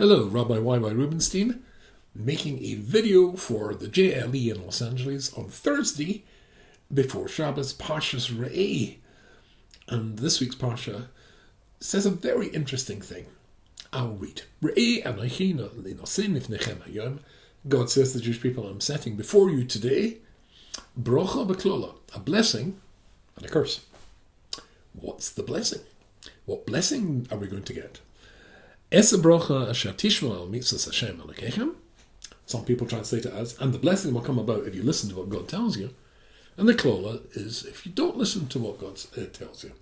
Hello, Rabbi YY Rubinstein, making a video for the JLE in Los Angeles on Thursday before Shabbos, Parshat Re'eh. And this week's Parsha says a very interesting thing. I'll read. Re'eh anochi nosin lifnechem hayom. God says to the Jewish people, I'm setting before you today brocha b'klola, a blessing and a curse. What's the blessing? What blessing are we going to get? Esa brocha asher tishma al mitzvahs Hashem Elokechem. Some people translate it as, and the blessing will come about if you listen to what God tells you. And the klola is if you don't listen to what God tells you.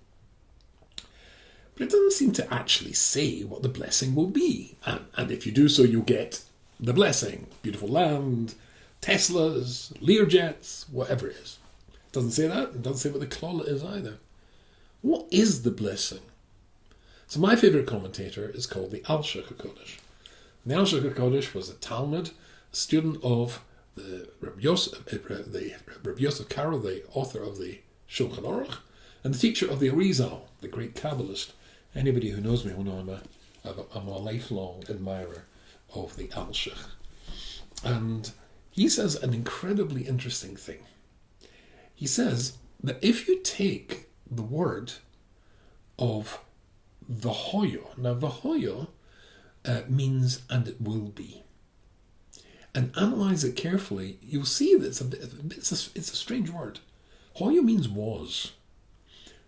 But it doesn't seem to actually say what the blessing will be. And if you do so, you'll get the blessing. Beautiful land, Teslas, Learjets, whatever it is. It doesn't say that. It doesn't say what the klola is either. What is the blessing? So my favourite commentator is called the Alshich HaKodesh. The Alshich HaKodesh was a Talmud, a student of the Rabbi Yosef Karo, the author of the Shulchan Aruch, and the teacher of the Arizal, the great Kabbalist. Anybody who knows me will know I'm a lifelong admirer of the Alshich. And he says an incredibly interesting thing. He says that if you take the word of V'hoyo. Now, V'hoyo means and it will be. And analyse it carefully, you'll see that it's a strange word. Hoyo means was.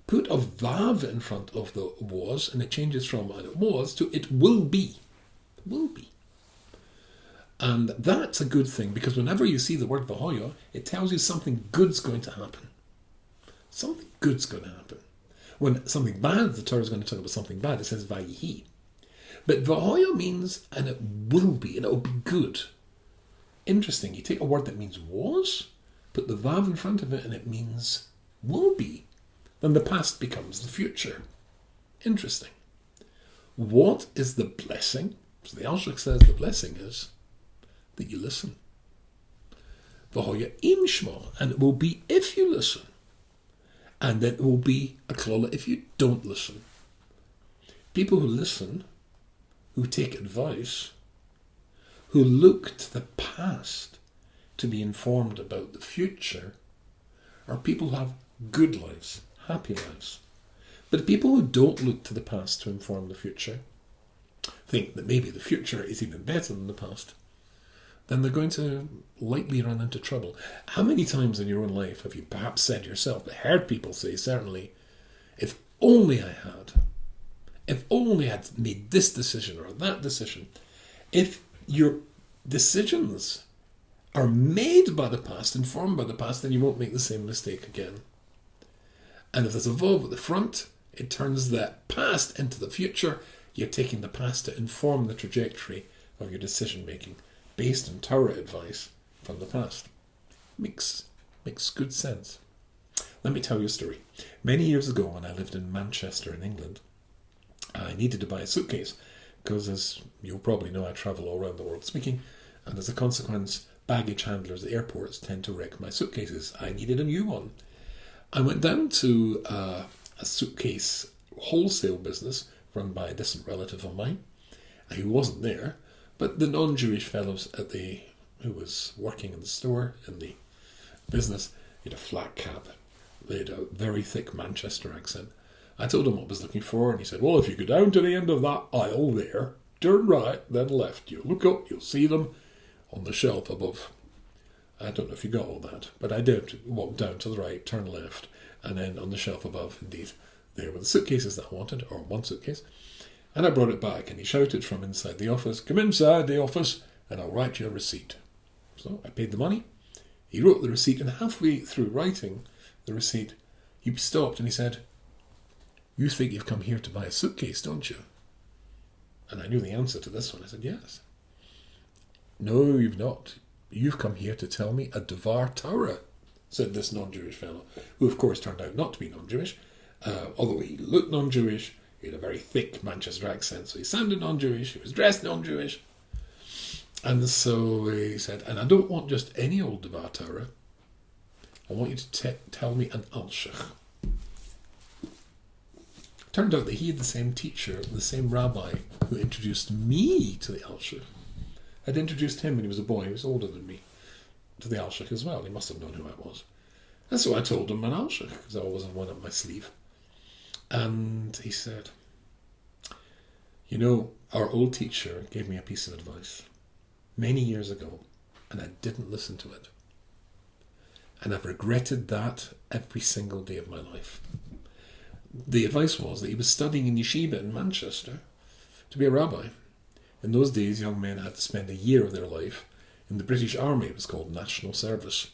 Put a vav in front of the was, and it changes from and it was to it will be. Will be. And that's a good thing, because whenever you see the word V'hoyo, it tells you something good's going to happen. Something good's going to happen. When something bad, the Torah is going to talk about something bad, it says Vayihi. But V'hoyo means, and it will be, and it will be good. Interesting, you take a word that means was, put the Vav in front of it, and it means will be. Then the past becomes the future. Interesting. What is the blessing? So the Alshich says the blessing is that you listen. V'hoyo im shma, and it will be if you listen. And then it will be a klola if you don't listen. People who listen, who take advice, who look to the past to be informed about the future, are people who have good lives, happy lives. But people who don't look to the past to inform the future, think that maybe the future is even better than the past, then they're going to likely run into trouble. How many times in your own life have you perhaps said yourself, but heard people say certainly, if only I had made this decision or that decision. If your decisions are made by the past, informed by the past, then you won't make the same mistake again. And if there's a vav at the front, it turns the past into the future. You're taking the past to inform the trajectory of your decision making, based on Torah advice from the past. Makes good sense. Let me tell you a story. Many years ago, when I lived in Manchester in England, I needed to buy a suitcase because, as you'll probably know, I travel all around the world speaking, and as a consequence, baggage handlers at airports tend to wreck my suitcases. I needed a new one. I went down to a suitcase wholesale business run by a distant relative of mine, who wasn't there. But the non-Jewish fellows who was working in the store, in the business, he had a flat cap. They had a very thick Manchester accent. I told him what I was looking for, and he said, well, if you go down to the end of that aisle there, turn right, then left. You look up, you'll see them on the shelf above. I don't know if you got all that, but I did walk down to the right, turn left, and then on the shelf above, indeed, there were the suitcases that I wanted, or one suitcase. And I brought it back, and he shouted from inside the office, come inside the office, and I'll write you a receipt. So I paid the money. He wrote the receipt, and halfway through writing the receipt, he stopped and he said, you think you've come here to buy a suitcase, don't you? And I knew the answer to this one. I said, yes. No, you've not. You've come here to tell me a Devar Torah, said this non-Jewish fellow, who of course turned out not to be non-Jewish, although he looked non-Jewish. He had a very thick Manchester accent, so he sounded non-Jewish, he was dressed non-Jewish. And so he said, and I don't want just any old Devar Torah, I want you to tell me an Alshich. Turned out that he had the same teacher, the same rabbi who introduced me to the Alshich. I'd introduced him when he was a boy, he was older than me, to the Alshich as well. He must have known who I was. And so I told him an Alshich, because I always had one up my sleeve. And he said, you know, our old teacher gave me a piece of advice many years ago, and I didn't listen to it. And I've regretted that every single day of my life. The advice was that he was studying in yeshiva in Manchester to be a rabbi. In those days, young men had to spend a year of their life in the British Army. It was called National Service.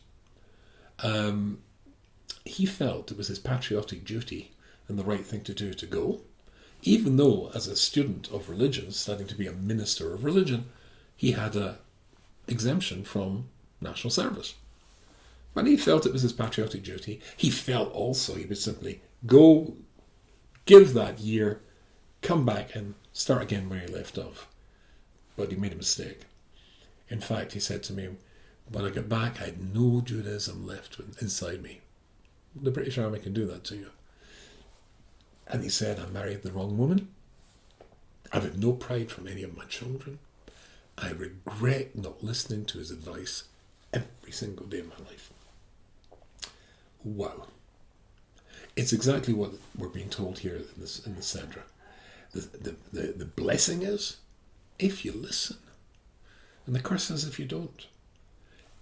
He felt it was his patriotic duty and the right thing to do to go, even though as a student of religion, studying to be a minister of religion, he had an exemption from national service. But he felt it was his patriotic duty. He felt also he would simply go, give that year, come back and start again where he left off. But he made a mistake. In fact, he said to me, when I got back, I had no Judaism left inside me. The British Army can do that to you. And he said, I married the wrong woman. I've had no pride from any of my children. I regret not listening to his advice every single day of my life. Wow. It's exactly what we're being told here in the Sedra. The blessing is, if you listen. And the curse is if you don't.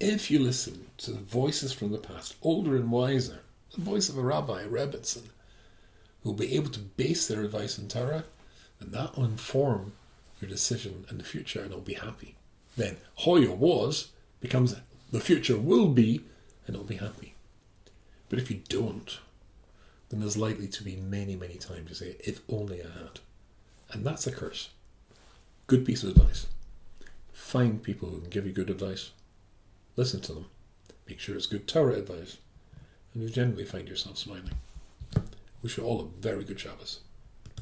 If you listen to the voices from the past, older and wiser, the voice of a rabbi, a Rebbitzin, who will be able to base their advice on Torah, and that will inform your decision in the future, and it'll be happy. Then Hoya was becomes the future will be, and it'll be happy. But if you don't, then there's likely to be many, many times you say, if only I had. And that's a curse. Good piece of advice. Find people who can give you good advice. Listen to them. Make sure it's good Torah advice. And you generally find yourself smiling. Wish you all a very good Shabbos.